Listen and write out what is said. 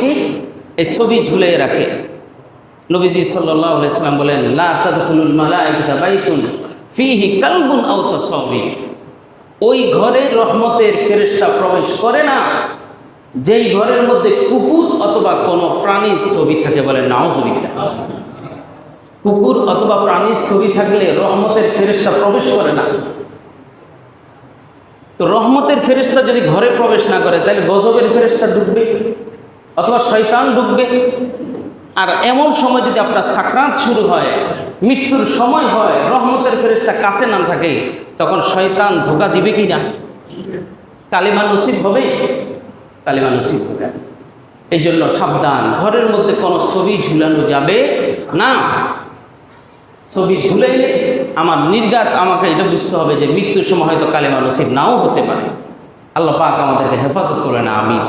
অনেকে এই ছবি ঝুলিয়ে রাখে। নবীজি সাল্লাল্লাহু আলাইহি সাল্লাম বলেন, লা তাদখুলুল মালাইকাতা বাইতুন ফীহি কালবুন আও তাসাবির। ওই ঘরে রহমতের ফেরেশতা প্রবেশ করে না যেই ঘরের মধ্যে কুকুর অথবা কোনো প্রাণীর ছবি থাকে। বলেন নাউযুবিল্লাহ। কুকুর অথবা প্রাণীর ছবি থাকলে রহমতের ফেরেশতা প্রবেশ করে না। তো রহমতের ফেরেশতা যদি ঘরে প্রবেশ না করে তাহলে গজবের ফেরেশতা ঢুকবে অথবা শয়তান ঢুকবে। আর এমন সময় যদি আপনার সাকরাত শুরু হয়, মৃত্যুর সময় হয়, রহমতের ফেরেশতা কাছে না থাকে, তখন শয়তান ধোঁকা দিবে কি না? কালিমা নসিব হবে? কালিমা নসিব হবে। এই জন্য সাবধান, ঘরের মধ্যে কোনো ছবি ঝুলানো যাবে না। ছবি ঝুলাইলে আমার নির্ঘাত আমাকে এটা বুঝতে হবে যে মৃত্যুর সময় হয়তো কালিমা নসিব নাও হতে পারে। আল্লাহ পাক আমাদেরকে হেফাজত করে না। আমিন।